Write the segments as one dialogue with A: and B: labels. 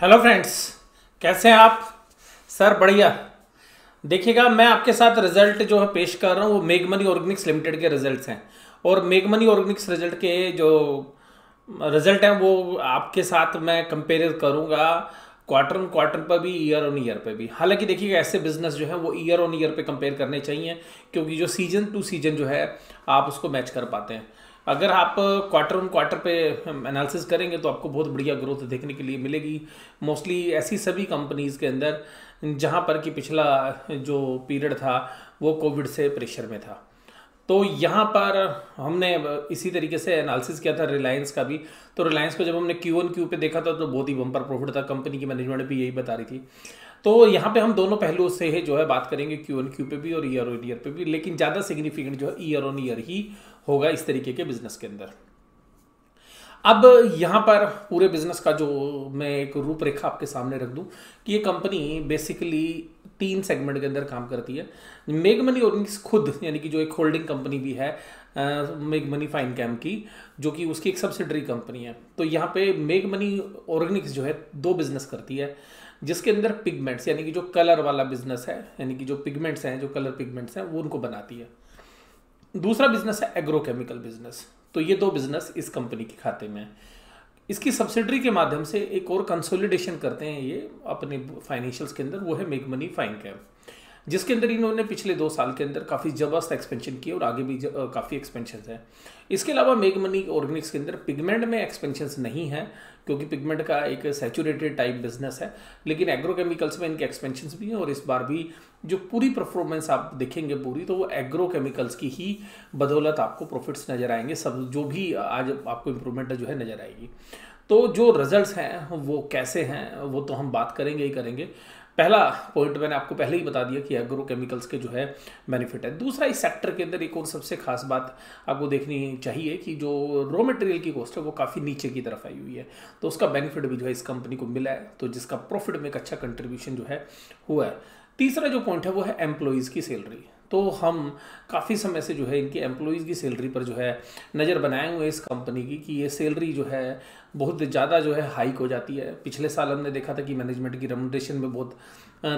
A: Hello friends, कैसे हैं आप? सर बढ़िया। देखिएगा, मैं आपके साथ रिजल्ट जो है पेश कर रहा हूँ वो मेग मनी ऑर्गेनिक्स लिमिटेड के रिजल्ट्स हैं। और मेग मनी ऑर्गेनिक्स रिजल्ट के जो रिजल्ट हैं वो आपके साथ मैं कंपेयर करूँगा क्वार्टर ऑन क्वार्टर पर भी, ईयर ऑन ईयर पे भी। हालांकि देखिएगा, ऐसे बिजनेस जो है वो ईयर ऑन ईयर पे कंपेयर करने चाहिए, क्योंकि जो सीजन टू सीजन जो है आप उसको मैच कर पाते हैं। अगर आप क्वार्टर ऑन क्वार्टर पे एनालिसिस करेंगे तो आपको बहुत बढ़िया ग्रोथ देखने के लिए मिलेगी। मोस्टली ऐसी सभी कंपनीज के अंदर जहां पर कि पिछला जो पीरियड था वो कोविड से प्रेशर में था। तो यहाँ पर हमने इसी तरीके से एनालिसिस किया था रिलायंस का भी। तो रिलायंस को जब हमने क्यू ऑन क्यू पे देखा था तो बहुत ही बम्पर प्रॉफिट था, कंपनी की मैनेजमेंट भी यही बता रही थी। तो यहाँ पे हम दोनों पहलुओं से है जो है बात करेंगे, क्यू ऑन क्यू पे भी और ईयर ऑन ईयर पे भी, लेकिन ज़्यादा सिग्निफिकेंट जो है ईयर ऑन ईयर ही होगा इस तरीके के बिजनेस के अंदर। अब यहाँ पर पूरे बिजनेस का जो मैं एक रूपरेखा आपके सामने रख दूं कि ये कंपनी बेसिकली 3 सेगमेंट के अंदर काम करती है। मेग मनी ऑर्गेनिक्स खुद, यानी कि जो एक होल्डिंग कंपनी भी है मेग मनी फाइन कैम की, जो कि उसकी एक सब्सिडरी कंपनी है। तो यहाँ पे मेग मनी ऑर्गेनिक्स जो है 2 बिजनेस करती है, जिसके अंदर पिगमेंट्स यानी कि जो कलर वाला बिजनेस है, यानी कि जो पिगमेंट्स हैं, जो कलर पिगमेंट्स हैं वो उनको बनाती है। दूसरा बिजनेस है एग्रोकेमिकल बिजनेस। तो ये 2 बिजनेस इस कंपनी के खाते में है। इसकी सब्सिडरी के माध्यम से एक और कंसोलिडेशन करते हैं ये अपने फाइनेंशियल्स के अंदर, वो है मेग मनी फाइन कैम, जिसके अंदर इन्होंने पिछले 2 साल के अंदर काफ़ी ज़बरदस्त एक्सपेंशन किया और आगे भी काफ़ी एक्सपेंशन है। इसके अलावा मेग मनी ऑर्गेनिक्स के अंदर पिगमेंट में एक्सपेंशन नहीं है, क्योंकि पिगमेंट का एक सैचुरेटेड टाइप बिजनेस है, लेकिन एग्रोकेमिकल्स में इनके एक्सपेंशन भी हैं। और इस बार भी जो पूरी परफॉर्मेंस आप देखेंगे पूरी, तो वो एग्रोकेमिकल्स की ही बदौलत आपको प्रॉफिट्स नज़र आएंगे। सब जो भी आज आपको इम्प्रूवमेंट जो है नज़र आएगी। तो जो रिजल्ट्स हैं वो कैसे हैं वो तो हम बात करेंगे ही करेंगे। पहला पॉइंट मैंने आपको पहले ही बता दिया कि एग्रो केमिकल्स के जो है बेनिफिट है। दूसरा, इस सेक्टर के अंदर एक और सबसे खास बात आपको देखनी चाहिए कि जो रॉ मटेरियल की कॉस्ट है वो काफ़ी नीचे की तरफ आई हुई है, तो उसका बेनिफिट भी जो है इस कंपनी को मिला है, तो जिसका प्रॉफिट में एक अच्छा कंट्रीब्यूशन जो है हुआ है। तीसरा जो पॉइंट है वो है एम्प्लॉयज़ की सैलरी। तो हम काफ़ी समय से जो है इनकी एम्प्लॉयज़ की सैलरी पर जो है नज़र बनाए हुए इस कंपनी की कि ये सैलरी जो है बहुत ज़्यादा जो है हाइक हो जाती है। पिछले साल हमने देखा था कि मैनेजमेंट की रेम्युनरेशन में बहुत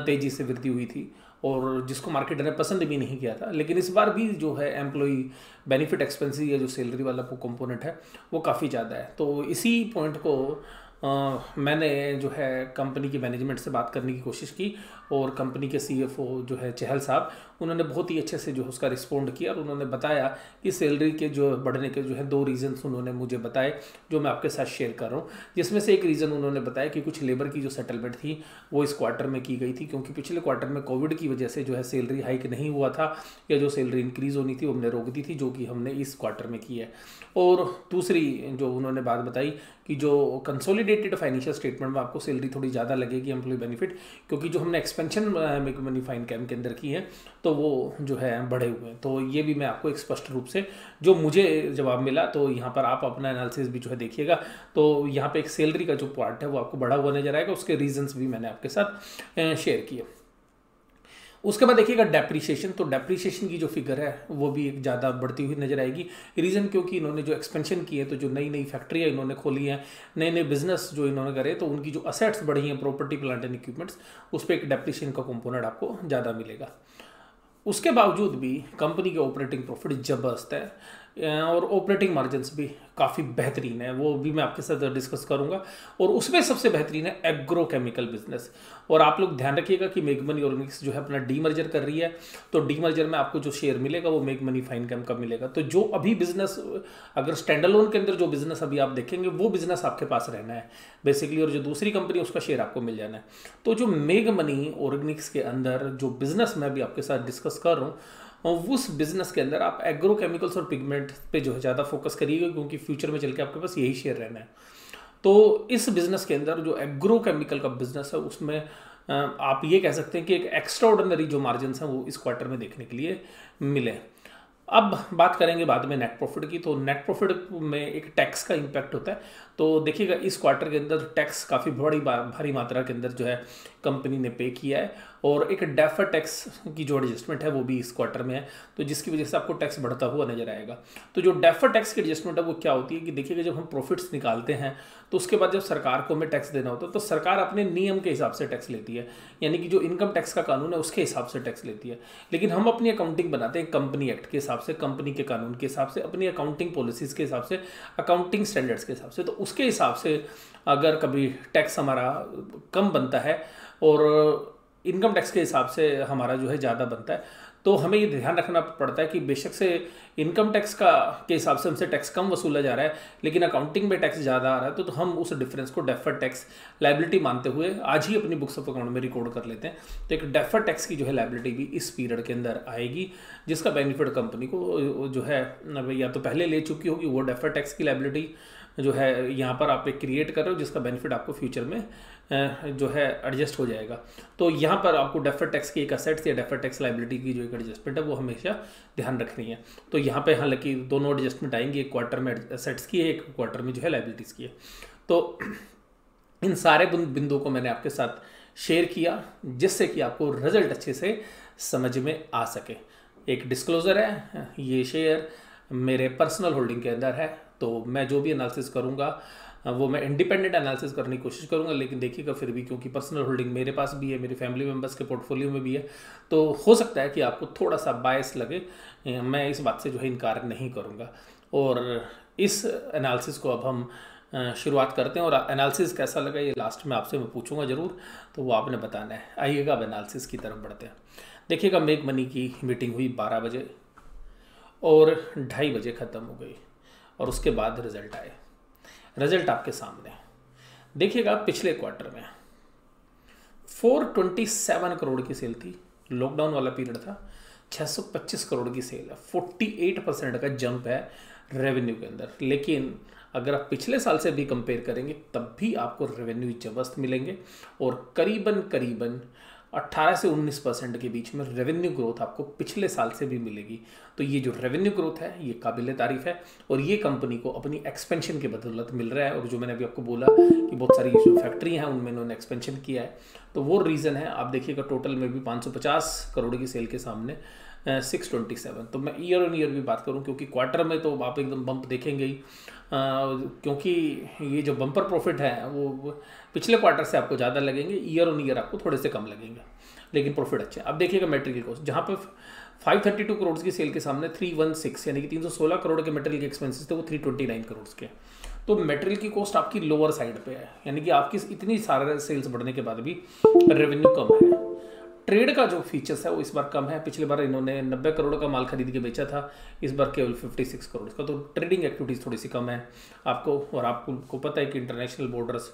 A: तेज़ी से वृद्धि हुई थी, और जिसको मार्केट ने पसंद भी नहीं किया था। लेकिन इस बार भी जो है एम्प्लॉई बेनिफिट एक्सपेंसिव या जो सैलरी वाला वो कंपोनेंट है वो काफ़ी ज़्यादा है। तो इसी पॉइंट को मैंने जो है कंपनी की मैनेजमेंट से बात करने की कोशिश की, और कंपनी के सीएफओ जो है चहल साहब, उन्होंने बहुत ही अच्छे से जो उसका रिस्पॉन्ड किया, और उन्होंने बताया कि सैलरी के जो बढ़ने के जो है 2 रीज़न्स उन्होंने मुझे बताए, जो मैं आपके साथ शेयर कर रहा हूँ। जिसमें से एक रीज़न उन्होंने बताया कि कुछ लेबर की जो सेटलमेंट थी वो इस क्वार्टर में की गई थी, क्योंकि पिछले क्वार्टर में कोविड की वजह से जो है सैलरी हाइक नहीं हुआ था, या जो सैलरी इंक्रीज़ होनी थी वो हमने रोक दी थी, जो कि हमने इस क्वार्टर में की है। और दूसरी जो उन्होंने बात बताई कि जो कंसोलिडेटेड फाइनेंशियल स्टेटमेंट में आपको सैलरी थोड़ी ज़्यादा लगेगी एम्प्लॉय बेनिफिट, क्योंकि जो हमने एक्सपेंशन मेग मनी फाइन कैम के अंदर की है तो वो जो है बढ़े हुए हैं। तो ये भी मैं आपको एक स्पष्ट रूप से जो मुझे जवाब मिला, तो यहाँ पर आप अपना एनालिसिस भी जो है देखिएगा। तो यहाँ पे एक सैलरी का जो पार्ट है वो आपको बढ़ा हुआ नजर आएगा, उसके रीजंस भी मैंने आपके साथ शेयर किए। उसके बाद देखिएगा डेप्रीशिएशन। तो डेप्रीशिएशन की जो फिगर है वो भी एक ज़्यादा बढ़ती हुई नजर आएगी। रीज़न क्योंकि इन्होंने जो एक्सपेंशन की है, तो जो नई नई फैक्ट्रियाँ इन्होंने खोली हैं, नए नए बिजनेस जो इन्होंने करे, तो उनकी जो असेट्स बढ़ी हैं, प्रॉपर्टी प्लांट एंड इक्विपमेंट्स, उस पर एक डेप्रीशिएशन का कंपोनेंट आपको ज़्यादा मिलेगा। उसके बावजूद भी कंपनी के ऑपरेटिंग प्रॉफिट जबरदस्त है, और ऑपरेटिंग मार्जिन्स भी काफ़ी बेहतरीन है, वो भी मैं आपके साथ डिस्कस करूंगा। और उसमें सबसे बेहतरीन है एग्रोकेमिकल बिजनेस। और आप लोग ध्यान रखिएगा कि मेग मनी ऑर्गेनिक्स जो है अपना डीमर्जर कर रही है, तो डीमर्जर में आपको जो शेयर मिलेगा वो मेग मनी फाइन कैम का मिलेगा। तो जो अभी बिजनेस, अगर स्टैंडअलोन के अंदर जो बिजनेस अभी आप देखेंगे वो बिजनेस आपके पास रहना है बेसिकली, और जो दूसरी कंपनी उसका शेयर आपको मिल जाना है। तो जो मेग मनी ऑर्गेनिक्स के अंदर जो बिजनेस मैं अभी आपके साथ डिस्कस कर रहा हूँ, उस बिजनेस के अंदर आप एग्रोकेमिकल्स और पिगमेंट पे जो है ज़्यादा फोकस करिएगा, क्योंकि फ्यूचर में चल के आपके पास यही शेयर रहना है। तो इस बिजनेस के अंदर जो एग्रोकेमिकल का बिजनेस है उसमें आप ये कह सकते हैं कि एक एक्स्ट्रा ऑर्डिनरी जो मार्जिन हैं वो इस क्वार्टर में देखने के लिए मिले। अब बात करेंगे बाद में नेट प्रॉफिट की। तो नेट प्रॉफिट में एक टैक्स का इम्पैक्ट होता है। तो देखिएगा इस क्वार्टर के अंदर टैक्स काफ़ी भारी मात्रा के अंदर जो है कंपनी ने पे किया है, और एक डेफर टैक्स की जो एडजस्टमेंट है वो भी इस क्वार्टर में है, तो जिसकी वजह से आपको टैक्स बढ़ता हुआ नजर आएगा। तो जो डेफर टैक्स की एडजस्टमेंट है वो क्या होती है कि देखिएगा जब हम प्रॉफिट्स निकालते हैं तो उसके बाद जब सरकार को हमें टैक्स देना होता है तो सरकार अपने नियम के हिसाब से टैक्स लेती है, यानी कि जो इनकम टैक्स का कानून है उसके हिसाब से टैक्स लेती है। लेकिन हम अपनी अकाउंटिंग बनाते हैं कंपनी एक्ट के हिसाब से, कंपनी के कानून के हिसाब से, अपनी अकाउंटिंग पॉलिसीज के हिसाब से, अकाउंटिंग स्टैंडर्ड्स के हिसाब से। तो उसके हिसाब से अगर कभी टैक्स हमारा कम बनता है और इनकम टैक्स के हिसाब से हमारा जो है ज़्यादा बनता है, तो हमें ये ध्यान रखना पड़ता है कि बेशक से इनकम टैक्स का के हिसाब से हमसे टैक्स कम वसूला जा रहा है, लेकिन अकाउंटिंग में टैक्स ज़्यादा आ रहा है, तो हम उस डिफरेंस को डेफर्ड टैक्स लायबिलिटी मानते हुए आज ही अपनी बुक्स ऑफ अकाउंट में रिकॉर्ड कर लेते हैं। तो एक डेफर्ड टैक्स की जो है लायबिलिटी भी इस पीरियड के अंदर आएगी, जिसका बेनिफिट कंपनी को जो है या तो पहले ले चुकी होगी, वो डेफर्ड टैक्स की लायबिलिटी जो है यहाँ पर आप एक क्रिएट कर रहे हो, जिसका बेनिफिट आपको फ्यूचर में जो है एडजस्ट हो जाएगा। तो यहाँ पर आपको डेफर्ड टैक्स की एक असेट्स या डेफर्ड टैक्स लायबिलिटी की जो एक एडजस्टमेंट है वो हमेशा ध्यान रखनी है। तो यहाँ पे हालांकि दोनों एडजस्टमेंट आएंगी, एक क्वार्टर में असेट्स की है, एक क्वार्टर में जो है लायबिलिटीज़ की है। तो इन सारे बिंदुओं को मैंने आपके साथ शेयर किया जिससे कि आपको रिजल्ट अच्छे से समझ में आ सके। एक डिस्क्लोजर है, ये शेयर मेरे पर्सनल होल्डिंग के अंदर है, तो मैं जो भी एनालिसिस करूँगा वो मैं इंडिपेंडेंट एनालिसिस करने की कोशिश करूंगा। लेकिन देखिएगा फिर भी क्योंकि पर्सनल होल्डिंग मेरे पास भी है, मेरी फैमिली मेम्बर्स के पोर्टफोलियो में भी है, तो हो सकता है कि आपको थोड़ा सा बायस लगे। मैं इस बात से जो है इनकार नहीं करूंगा। और इस एनालिसिस को अब हम शुरुआत करते हैं, और एनालिसिस कैसा लगा ये लास्ट में आपसे मैं पूछूंगा ज़रूर, तो वो आपने बताना है। आइएगा अब एनालिसिस की तरफ बढ़ते हैं। देखिएगा मेक मनी की मीटिंग हुई 12 बजे और 2:30 बजे ख़त्म हो गई, और उसके बाद रिजल्ट आए। रिजल्ट आपके सामने देखिएगा। पिछले क्वार्टर में 427 करोड़ की सेल थी, लॉकडाउन वाला पीरियड था, 625 करोड़ की सेल है, 48% का जंप है रेवेन्यू के अंदर। लेकिन अगर आप पिछले साल से भी कंपेयर करेंगे तब भी आपको रेवेन्यू जबरदस्त मिलेंगे, और करीबन 18 से 19% के बीच में रेवेन्यू ग्रोथ आपको पिछले साल से भी मिलेगी। तो ये जो रेवेन्यू ग्रोथ है ये काबिल तारीफ है, और ये कंपनी को अपनी एक्सपेंशन के बदौलत मिल रहा है। और जो मैंने अभी आपको बोला कि बहुत सारी जो फैक्ट्री हैं उनमें उन्होंने एक्सपेंशन किया है, तो वो रीज़न है। आप देखिएगा टोटल में भी 550 करोड़ की सेल के सामने 627। तो मैं ईयर ऑन ईयर भी बात करूं, क्योंकि क्वार्टर में तो आप एकदम बम्प देखेंगे ही, क्योंकि ये जो बम्पर प्रॉफिट है वो पिछले क्वार्टर से आपको ज़्यादा लगेंगे, ईयर ऑन ईयर आपको थोड़े से कम लगेंगे, लेकिन प्रॉफिट अच्छे। अब देखिएगा मटेरियल कॉस्ट, जहाँ पे 532 करोड़ की सेल के सामने 316 यानी कि 316 करोड़ के मटेरियल के एक्सपेंसेस थे, वो 329 करोड़ के। तो मटेरियल की कॉस्ट आपकी लोअर साइड पे है, यानी कि आपकी इतनी सारे सेल्स बढ़ने के बाद भी रेवेन्यू कम है। ट्रेड का जो फीचर्स है वो इस बार कम है। पिछली बार इन्होंने 90 करोड़ का माल खरीद के बेचा था, इस बार केवल 56 करोड़ का। तो ट्रेडिंग एक्टिविटीज़ थोड़ी सी कम है आपको। और आपको पता है कि इंटरनेशनल बॉर्डर्स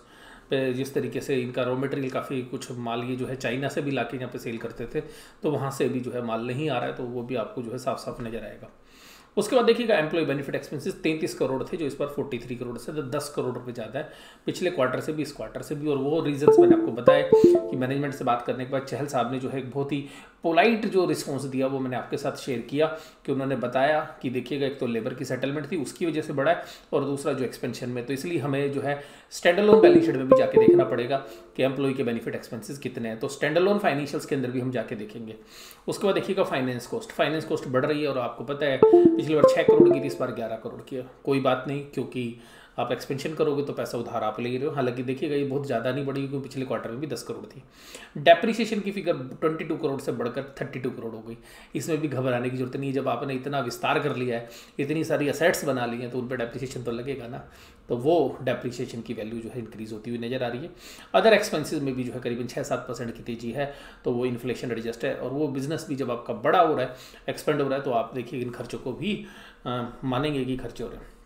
A: पे जिस तरीके से इनका रॉ मटेरियल काफ़ी कुछ माल ये जो है चाइना से भी लाके यहाँ पे सेल करते थे, तो वहाँ से भी जो है माल नहीं आ रहा है, तो वो भी आपको जो है साफ साफ नजर आएगा। उसके बाद देखिएगा एम्प्लॉय बेनिफिट एक्सपेंसेस 33 करोड़ थे, जो इस बार 43 करोड़ से, तो 10 करोड़ रुपए ज़्यादा है पिछले क्वार्टर से भी, इस क्वार्टर से भी। और वो रीजंस मैंने आपको बताया कि मैनेजमेंट से बात करने के बाद चहल साहब ने जो है एक बहुत ही पोलाइट जो रिस्पॉन्स दिया वो मैंने आपके साथ शेयर किया, कि उन्होंने बताया कि देखिएगा एक तो लेबर की सेटलमेंट थी उसकी वजह से बढ़ा है, और दूसरा जो एक्सपेंशन में, तो इसलिए हमें जो है स्टैंड अलोन बैलेंस शीट में भी जाके देखना पड़ेगा कि एम्प्लॉय के बेनिफिट एक्सपेंसेस कितने हैं। तो स्टैंड अलोन फाइनेंशियल्स के अंदर भी हम जाके देखेंगे। उसके बाद देखिएगा फाइनेंस कॉस्ट बढ़ रही है, और आपको पता है पिछली बार 6 करोड़ की थी, इस बार 11 करोड़ की है। कोई बात नहीं, क्योंकि आप एक्सपेंशन करोगे तो पैसा उधार आप ले रहे हो। हालांकि देखिएगा ये बहुत ज़्यादा नहीं बढ़ी, क्योंकि पिछले क्वार्टर में भी 10 करोड़ थी। डेप्रिसिएशन की फिगर 22 करोड़ से बढ़कर 32 करोड़ हो गई। इसमें भी घबराने की जरूरत नहीं है, जब आपने इतना विस्तार कर लिया है, इतनी सारी असेट्स बना ली हैं, तो उन पर डेप्रिसिएशन तो लगेगा ना। तो वो डेप्रिसिएशन की वैल्यू जो है इंक्रीज होती हुई नजर आ रही है। अदर एक्सपेंसेस में भी जो है करीबन 6-7% की तेजी है, तो वो इन्फ्लेशन एडजस्ट है। और वो बिजनेस भी जब आपका बड़ा हो रहा है, एक्सपेंड हो रहा है, तो आप देखिए इन खर्चों को भी मानेंगे कि खर्चे हो रहे हैं।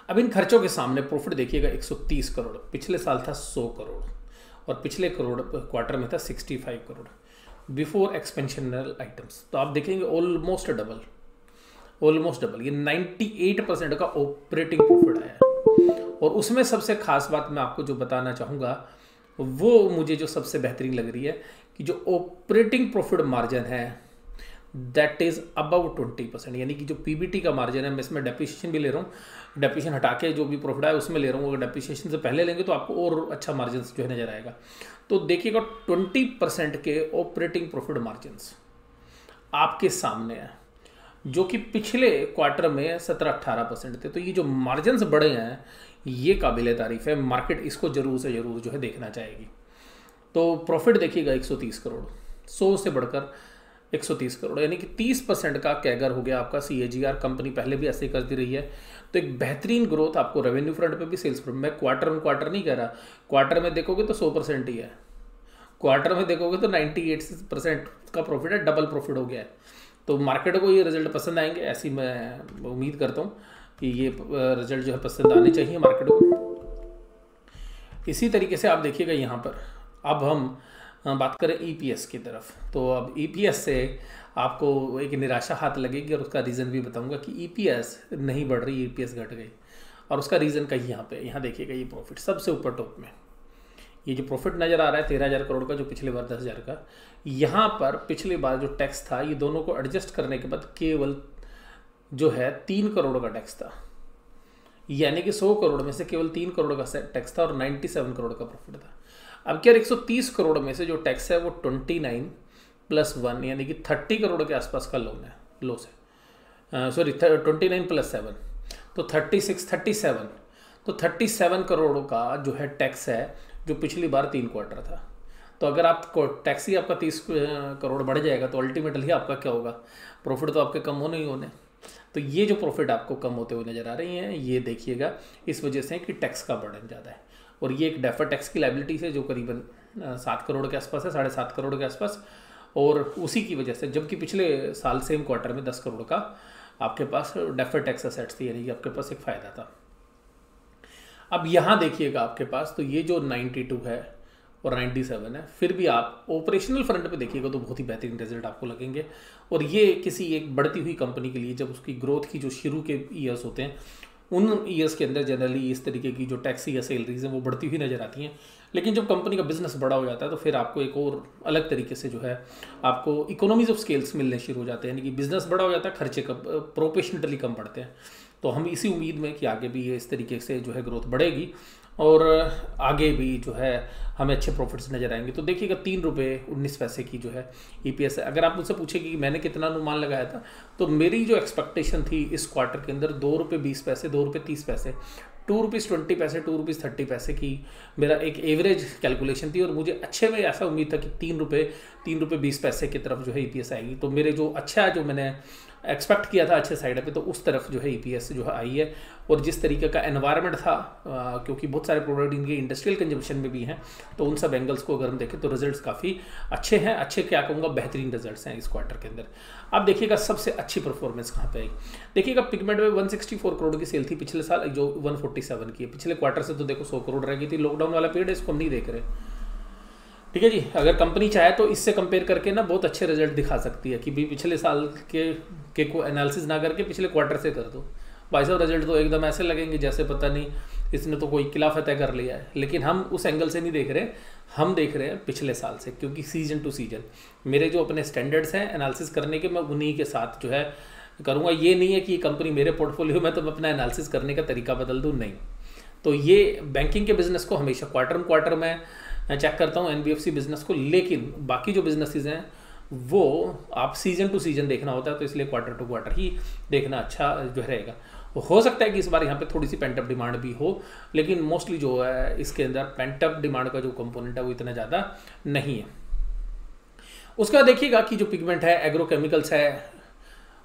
A: अब इन खर्चों के सामने प्रॉफिट देखिएगा 130 करोड़, पिछले साल था 100 करोड़, और पिछले क्वार्टर में था 65 करोड़ बिफोर एक्सपेंशनल आइटम्स। तो आप देखेंगे ऑलमोस्ट डबल, ये 98% का ऑपरेटिंग प्रॉफिट आया है। और उसमें सबसे खास बात मैं आपको जो बताना चाहूँगा, वो मुझे जो सबसे बेहतरीन लग रही है कि जो ऑपरेटिंग प्रॉफिट मार्जिन है दैट इज़ अबव 20%, यानी कि जो पीबीटी का मार्जिन है, मैं इसमें डेप्रिसिएशन भी ले रहा हूँ, डेप्रिसिएशन हटा के जो भी प्रॉफिट है उसमें ले रहा हूँ, अगर डेप्रिसिएशन से पहले लेंगे तो आपको और अच्छा मार्जिन जो है नजर आएगा। तो देखिएगा 20% के ऑपरेटिंग प्रॉफिट मार्जिन आपके सामने है, जो कि पिछले क्वार्टर में 17-18% थे। तो ये जो मार्जिन बढ़े हैं ये काबिल तारीफ है, मार्केट इसको जरूर से जरूर जो है देखना चाहेगी। तो प्रॉफिट देखिएगा 130 करोड़, 100 से बढ़कर 130 करोड़, यानी कि 30% का कैगर हो गया आपका CAGR। कंपनी पहले भी ऐसे ही करती रही है, तो एक बेहतरीन ग्रोथ आपको रेवेन्यू फ्रंट पे भी, सेल्स फ्रंट। मैं क्वार्टर ऑन क्वार्टर नहीं कह रहा, क्वार्टर में देखोगे तो 100% ही है, क्वार्टर में देखोगे तो 98% का प्रॉफिट है, डबल प्रॉफिट हो गया है। तो मार्केट को ये रिजल्ट पसंद आएंगे, ऐसी मैं उम्मीद करता हूँ कि ये रिजल्ट जो है पसंद आने चाहिए मार्केट को। इसी तरीके से आप देखिएगा यहाँ पर, अब हम बात करें EPS की तरफ। तो अब EPS से आपको एक निराशा हाथ लगेगी, और उसका रीज़न भी बताऊंगा कि EPS नहीं बढ़ रही, EPS घट गई, और उसका रीज़न कहीं यहाँ पे, यहाँ देखिएगा ये प्रॉफिट सबसे ऊपर टॉप में, ये जो प्रॉफिट नज़र आ रहा है 13,000 करोड़ का, जो पिछले बार 10,000 का, यहाँ पर पिछले बार जो टैक्स था, ये दोनों को एडजस्ट करने के बाद केवल जो है 3 करोड़ का टैक्स था, यानी कि 100 करोड़ में से केवल 3 करोड़ का टैक्स था, और 97 करोड़ का प्रॉफिट था। अब क्या 130 करोड़ में से जो टैक्स है वो 29 + 1 यानी कि 30 करोड़ के आसपास का लोन है, लॉस है, सॉरी 29 + 7 तो 37, तो 37 करोड़ का जो है टैक्स है, जो पिछली बार 3 क्वार्टर था। तो अगर आपको टैक्स ही आपका 30 करोड़ बढ़ जाएगा तो अल्टीमेटली आपका क्या होगा, प्रॉफिट तो आपके कम होने ही होने। तो ये जो प्रॉफिट आपको कम होते हुए नजर आ रही हैं, ये देखिएगा इस वजह से कि टैक्स का बर्डन ज़्यादा है, और ये एक डेफर्ड टैक्स की लायबिलिटी है जो करीबन 7 करोड़ के आसपास है, 7.5 करोड़ के आसपास, और उसी की वजह से, जबकि पिछले साल सेम क्वार्टर में 10 करोड़ का आपके पास डेफर्ड टैक्स असेट्स थी, यानी कि आपके पास एक फ़ायदा था। अब यहाँ देखिएगा आपके पास, तो ये जो 92 है और 97 है, फिर भी आप ऑपरेशनल फ्रंट पे देखिएगा तो बहुत ही बेहतरीन रिजल्ट आपको लगेंगे। और ये किसी एक बढ़ती हुई कंपनी के लिए, जब उसकी ग्रोथ की जो शुरू के ईयर्स होते हैं, उन ईयर्स के अंदर जनरली इस तरीके की जो टैक्स या सैलरीज हैं वो बढ़ती हुई नज़र आती हैं। लेकिन जब कंपनी का बिजनेस बड़ा हो जाता है तो फिर आपको एक और अलग तरीके से जो है आपको इकोनॉमीज ऑफ स्केल्स मिलने शुरू हो जाते हैं, यानी कि बिजनेस बड़ा हो जाता है, खर्चे कम, प्रोपोर्शनली कम बढ़ते हैं। तो हम इसी उम्मीद में कि आगे भी ये इस तरीके से जो है ग्रोथ बढ़ेगी, और आगे भी जो है हमें अच्छे प्रॉफिट्स नजर आएंगे। तो देखिएगा 3 रुपये 19 पैसे की जो है EPS है। अगर आप मुझसे पूछेंगे कि मैंने कितना अनुमान लगाया था, तो मेरी जो एक्सपेक्टेशन थी इस क्वार्टर के अंदर 2 रुपये 20 पैसे, 2 रुपये 30 पैसे, 2 रुपीज़ 20 पैसे, 2 रुपीज़ 30 पैसे की मेरा एक एवरेज कैलकुलेशन थी, और मुझे अच्छे में ऐसा उम्मीद था कि 3 रुपये 20 पैसे की तरफ जो है EPS आएगी। तो मेरे जो अच्छा जो मैंने एक्सपेक्ट किया था अच्छे साइड पे, तो उस तरफ जो है EPS जो है आई है। और जिस तरीके का एनवायरनमेंट था, क्योंकि बहुत सारे प्रोडक्ट इनके इंडस्ट्रियल कंजम्पशन में भी हैं, तो उन सब एंगल्स को अगर हम देखें तो रिजल्ट्स काफ़ी अच्छे हैं, अच्छे क्या कहूँगा बेहतरीन रिजल्ट्स हैं इस क्वार्टर के अंदर। अब देखिएगा सबसे अच्छी परफॉर्मेंस कहाँ पे आई। देखिएगा पिगमेंट में 164 करोड़ की सेल थी पिछले साल, जो 147 की है पिछले क्वार्टर से, तो देखो 100 करोड़ रह गई थी। लॉकडाउन वाला पीरियड, इसको हम नहीं देख रहे, ठीक है जी। अगर कंपनी चाहे तो इससे कंपेयर करके ना बहुत अच्छे रिजल्ट दिखा सकती है कि भाई पिछले साल के को एनालिसिस ना करके पिछले क्वार्टर से कर दो, भाई साहब रिजल्ट तो एकदम ऐसे लगेंगे जैसे पता नहीं इसने तो कोई खिलाफ तय कर लिया है। लेकिन हम उस एंगल से नहीं देख रहे, हम देख रहे हैं पिछले साल से, क्योंकि सीजन टू सीजन मेरे जो अपने स्टैंडर्ड्स हैं एनालिसिस करने के, मैं उन्हीं के साथ जो है करूँगा। ये नहीं है कि कंपनी मेरे पोर्टफोलियो में तो मैं अपना एनालिसिस करने का तरीका बदल दूँ, नहीं। तो ये बैंकिंग के बिजनेस को हमेशा क्वार्टर में चेक करता हूँ, NBFC बिजनेस को, लेकिन बाकी जो बिजनेसेस हैं वो आप सीजन टू सीजन देखना होता है, तो इसलिए क्वार्टर टू क्वार्टर ही देखना अच्छा जो रहेगा। हो सकता है कि इस बार यहाँ पे थोड़ी सी पेंटअप डिमांड भी हो, लेकिन मोस्टली जो है इसके अंदर पेंटअप डिमांड का जो कंपोनेंट है वो इतना ज़्यादा नहीं है। उसके बाद देखिएगा कि जो पिगमेंट है, एग्रोकेमिकल्स है,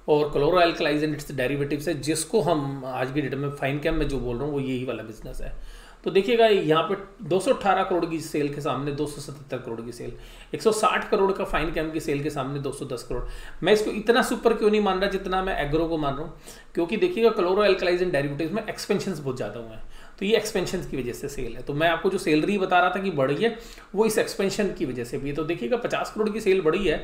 A: और क्लोरो एल्कलाइज एंड इट्स डेरिवेटिव्स है, जिसको हम आज की डेट में फाइन कैम में जो बोल रहा हूँ वो यही वाला बिजनेस है। तो देखिएगा यहाँ पे 218 करोड़ की सेल के सामने 277 करोड़ की सेल, 160 करोड़ का फाइन कैम की सेल के सामने 210 करोड़। मैं इसको इतना सुपर क्यों नहीं मान रहा जितना मैं एग्रो को मान रहा हूँ, क्योंकि देखिएगा क्लोरो एल्कलाइज एंड डेरिवेटिव्स में एक्सपेंशन बहुत ज़्यादा हुए हैं, तो ये एक्सपेंशन की वजह से सेल है। तो मैं आपको जो सैलरी बता रहा था कि बढ़ी है, वो इस एक्सपेंशन की वजह से भी है। तो देखिएगा 50 करोड़ की सेल बढ़ी है,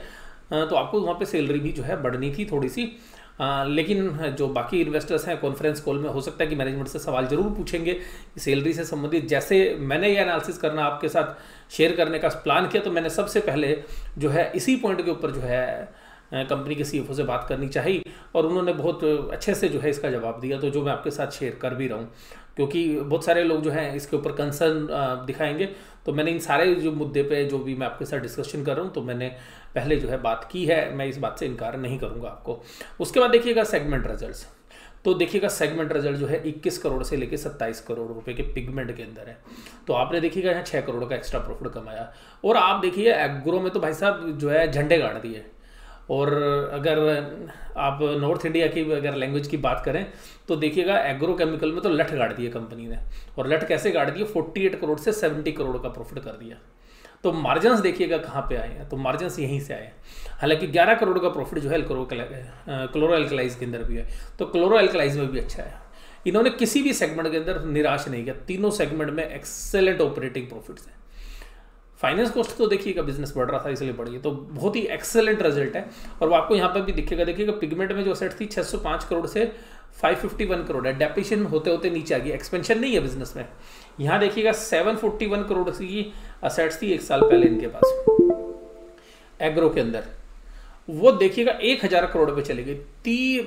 A: तो आपको वहाँ पे सैलरी भी जो है बढ़नी थी थोड़ी सी। लेकिन जो बाकी इन्वेस्टर्स हैं कॉन्फ्रेंस कॉल में हो सकता है कि मैनेजमेंट से सवाल जरूर पूछेंगे सैलरी से संबंधित। जैसे मैंने ये एनालिसिस करना आपके साथ शेयर करने का प्लान किया, तो मैंने सबसे पहले जो है इसी पॉइंट के ऊपर जो है कंपनी के सीएफओ से बात करनी चाहिए और उन्होंने बहुत अच्छे से जो है इसका जवाब दिया, तो जो मैं आपके साथ शेयर कर भी रहा हूँ, क्योंकि बहुत सारे लोग जो हैं इसके ऊपर कंसर्न दिखाएंगे। तो मैंने इन सारे जो मुद्दे पे जो भी मैं आपके साथ डिस्कशन कर रहा हूँ, तो मैंने पहले जो है बात की है, मैं इस बात से इनकार नहीं करूँगा आपको। उसके बाद देखिएगा सेगमेंट रिजल्ट्स। तो देखिएगा सेगमेंट रिजल्ट जो है 21 करोड़ से लेकर 27 करोड़ रुपए के पिगमेंट के अंदर है। तो आपने देखिएगा यहाँ 6 करोड़ का एक्स्ट्रा प्रॉफिट कमाया। और आप देखिए एग्रो में तो भाई साहब जो है झंडे गाड़ दिए। और अगर आप नॉर्थ इंडिया की अगर लैंग्वेज की बात करें तो देखिएगा एग्रो केमिकल में तो लठ गाड़ दिए कंपनी ने। और लठ कैसे गाड़ दिए, 48 करोड़ से 70 करोड़ का प्रॉफिट कर दिया। तो मार्जिन्स देखिएगा कहाँ पे आए हैं, तो मार्जिन्स यहीं से आए हैं। हालांकि 11 करोड़ का प्रॉफिट जो है क्लोरो एल्कलाइज के अंदर भी है, तो क्लोरो एल्कलाइज में भी अच्छा है। इन्होंने किसी भी सेगमेंट के अंदर निराश नहीं किया, तीनों सेगमेंट में एक्सेलेंट ऑपरेटिंग प्रॉफिट्स है। फाइनेंस कॉस्ट तो देखिएगा बिजनेस बढ़ रहा था इसलिए बढ़ी है, तो बहुत ही एक्सेलेंट रिजल्ट है। और वो आपको यहाँ पर भी देखिएगा पिगमेंट में जो असेट थी 605 करोड़ से 551 करोड़ है, डेप्रिसिएशन होते होते नीचे आ गई, एक्सपेंशन नहीं है बिजनेस में। यहाँ देखिएगा 741 करोड़ की असेट्स थी एक साल पहले इनके पास एग्रो के अंदर, वो देखिएगा 1000 करोड़ पे चली गई।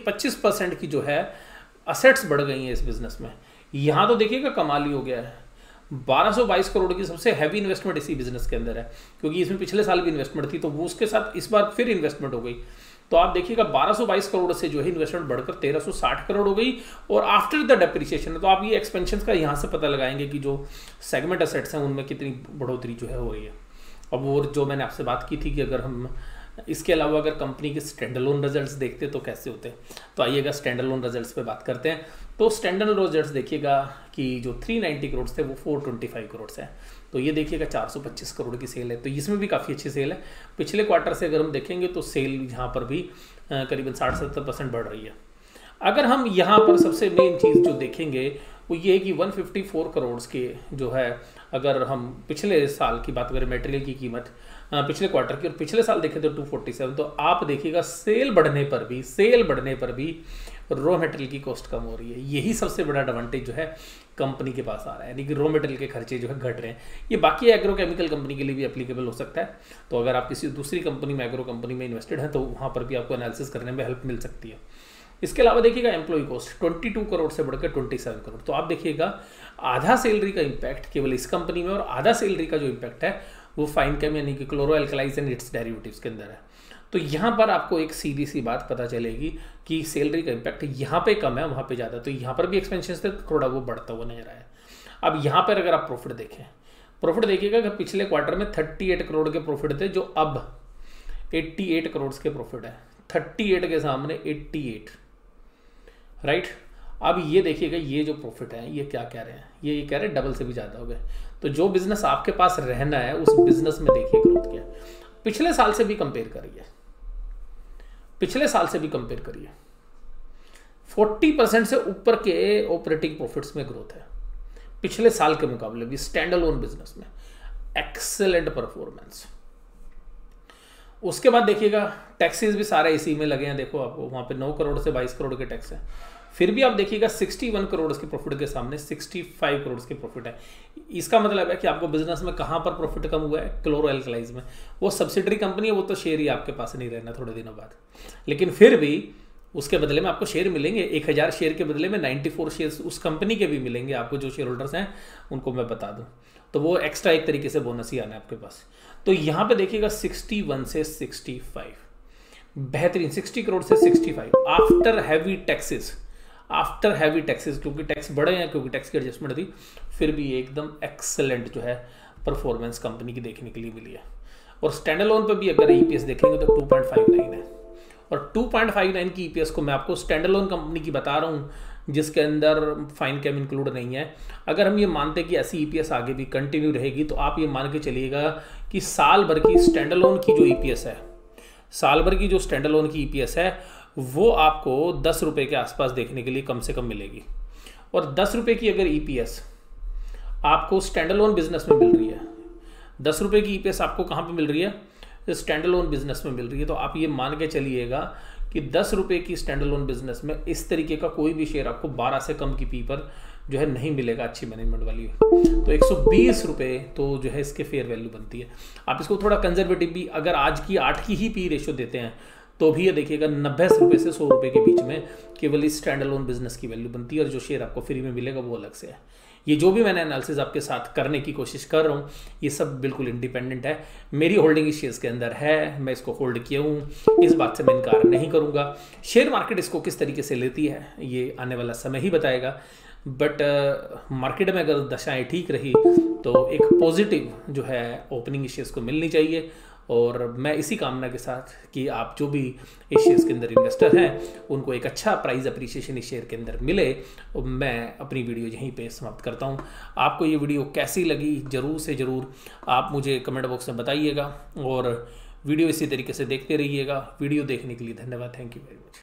A: 25% की जो है असेट्स बढ़ गई हैं इस बिजनेस में। यहाँ तो देखिएगा कमाल ही हो गया है, 1222 करोड़ की सबसे हैवी इन्वेस्टमेंट इसी बिजनेस के अंदर है, क्योंकि इसमें पिछले साल भी इन्वेस्टमेंट थी, तो वो उसके साथ इस बार फिर इन्वेस्टमेंट हो गई। तो आप देखिएगा 1222 करोड़ से जो है इन्वेस्टमेंट बढ़कर 1360 करोड़ हो गई, और आफ्टर द डेप्रिसिएशन है। तो आप ये एक्सपेंशन का यहाँ से पता लगाएंगे कि जो सेगमेंट असेट्स हैं उनमें कितनी बढ़ोतरी जो है हो रही है। अब वो जो मैंने आपसे बात की थी कि अगर हम इसके अलावा अगर कंपनी के स्टैंडअलोन रिजल्ट्स देखते तो कैसे होते, तो आइएगा स्टैंडअलोन रिजल्ट्स पे बात करते हैं। तो स्टैंडअलोन रिजल्ट्स देखिएगा कि जो 390 करोड़ थे वो 425 करोड़ है। तो ये देखिएगा 425 करोड़ की सेल है, तो इसमें भी काफ़ी अच्छी सेल है। पिछले क्वार्टर से अगर हम देखेंगे तो सेल यहाँ पर भी करीबन 60-70% बढ़ रही है। अगर हम यहाँ पर सबसे मेन चीज़ जो देखेंगे वो ये है कि 154 करोड़ के जो है, अगर हम पिछले साल की बात करें मटेरियल की कीमत पिछले क्वार्टर की और पिछले साल देखें तो 247, तो आप देखिएगा सेल बढ़ने पर भी रॉ मटेरियल की कॉस्ट कम हो रही है। यही सबसे बड़ा एडवांटेज जो है कंपनी के पास आ रहा है, यानी कि रॉ मटेरियल के खर्चे जो है घट रहे हैं। ये बाकी एग्रोकेमिकल कंपनी के लिए भी एप्लीकेबल हो सकता है। तो अगर आप किसी दूसरी कंपनी में एग्रो कंपनी में इन्वेस्टेड हैं तो वहाँ पर भी आपको एनालिसिस करने में हेल्प मिल सकती है। इसके अलावा देखिएगा एम्प्लॉय कॉस्ट 22 करोड़ से बढ़कर 27 करोड़। तो आप देखिएगा आधा सैलरी का इम्पैक्ट केवल इस कंपनी में, और आधा सैलरी का जो इम्पैक्ट है वो फाइन केम यानी कि क्लोरो एल्कलाइज एंड इट्स डेरिवेटिव्स के अंदर है। तो यहाँ पर आपको एक सीधी सी बात पता चलेगी कि सैलरी का इम्पैक्ट यहाँ पे कम है, वहाँ पे ज़्यादा। तो यहाँ पर भी एक्सपेंशन से थोड़ा वो बढ़ता हुआ नजर आया। अब यहाँ पर अगर आप प्रॉफिट देखिएगा कि पिछले क्वार्टर में 38 करोड़ के प्रॉफिट थे, जो अब 88 करोड़ के प्रॉफिट है। 38 के सामने 88, राइट। अब ये देखिएगा ये जो प्रॉफिट है ये क्या कह रहे हैं, ये कह रहे हैं डबल से भी ज़्यादा हो गए। तो जो बिजनेस आपके पास रहना है उस बिजनेस में देखिए ग्रोथ क्या है। पिछले साल से भी कंपेयर करिए, 40% से ऊपर के ऑपरेटिंग प्रॉफिट्स में ग्रोथ है पिछले साल के मुकाबले भी स्टैंड अलोन बिजनेस में। Excellent performance. उसके बाद देखिएगा टैक्सेस भी सारे इसी में लगे हैं। देखो आपको वहां पे 9 करोड़ से 22 करोड़ के टैक्स है, फिर भी आप देखिएगा 61 करोड़ के प्रॉफिट के सामने 65 करोड़ के प्रॉफिट है। इसका मतलब है कि आपको बिजनेस में कहां पर प्रॉफिट कम हुआ है, क्लोरो एल्कलाइज में। वो सब्सिडरी कंपनी है, वो तो शेयर ही आपके पास नहीं रहना थोड़े दिनों बाद, लेकिन फिर भी उसके बदले में आपको शेयर मिलेंगे। 1000 शेयर के बदले में 94 शेयर उस कंपनी के भी मिलेंगे आपको, जो शेयर होल्डर्स हैं उनको मैं बता दूं। तो वो एक्स्ट्रा एक तरीके से बोनस ही आना है आपके पास। तो यहाँ पे देखिएगा 61 से 65, बेहतरीन 60 करोड़ से 65 आफ्टर हैवी टैक्सेस, क्योंकि टैक्स बढ़े हैं, क्योंकि टैक्स की एडजस्टमेंट थी, फिर भी एकदम एक्सेलेंट जो है परफॉर्मेंस कंपनी की देखने के लिए मिली है। और स्टैंड अलोन पे भी अगर ईपीएस देखेंगे तो 2.59 है, और 2.59 की ईपीएस को मैं आपको स्टैंड अलोन कंपनी की बता रहा हूँ जिसके अंदर फाइन कैम इंक्लूड नहीं है। अगर हम ये मानते हैं कि ऐसी ईपीएस आगे भी कंटिन्यू रहेगी, तो आप ये मान के चलिएगा कि साल भर की स्टैंड अलोन की जो ईपीएस है, साल भर की जो स्टैंड अलोन की ईपीएस है वो आपको 10 रुपये के आसपास देखने के लिए कम से कम मिलेगी। और 10 रुपये की अगर ईपीएस आपको स्टैंड अलोन बिजनेस में मिल रही है, 10 रुपये की ईपीएस आपको कहाँ पे मिल रही है, स्टैंड अलोन बिजनेस में मिल रही है, तो आप ये मान के चलिएगा कि 10 रुपये की स्टैंड अलोन बिजनेस में इस तरीके का कोई भी शेयर आपको 12 से कम की पी पर जो है नहीं मिलेगा अच्छी मैनेजमेंट वाली। तो 120 रुपये तो जो है इसके फेयर वैल्यू बनती है। आप इसको थोड़ा कंजर्वेटिव भी अगर आज की 8 की ही पी रेशियो देते हैं तो भी ये देखिएगा 90 रुपये से 100 रुपये के बीच में केवल इस स्टैंड अलोन बिजनेस की वैल्यू बनती है, और जो शेयर आपको फ्री में मिलेगा वो अलग से है। ये जो भी मैंने एनालिसिस आपके साथ करने की कोशिश कर रहा हूँ ये सब बिल्कुल इंडिपेंडेंट है, मेरी होल्डिंग इस शेयर्स के अंदर है, मैं इसको होल्ड किया हूँ, इस बात से मैं इनकार नहीं करूँगा। शेयर मार्केट इसको किस तरीके से लेती है ये आने वाला समय ही बताएगा, बट मार्केट में अगर दशाएं ठीक रही तो एक पॉजिटिव जो है ओपनिंग इस शेयर्स को मिलनी चाहिए। और मैं इसी कामना के साथ कि आप जो भी इस शेयर्स के अंदर इन्वेस्टर हैं उनको एक अच्छा प्राइस अप्रिसिएशन इस शेयर के अंदर मिले, मैं अपनी वीडियो यहीं पे समाप्त करता हूं। आपको ये वीडियो कैसी लगी ज़रूर से ज़रूर आप मुझे कमेंट बॉक्स में बताइएगा, और वीडियो इसी तरीके से देखते रहिएगा। वीडियो देखने के लिए धन्यवाद। Thank you very much.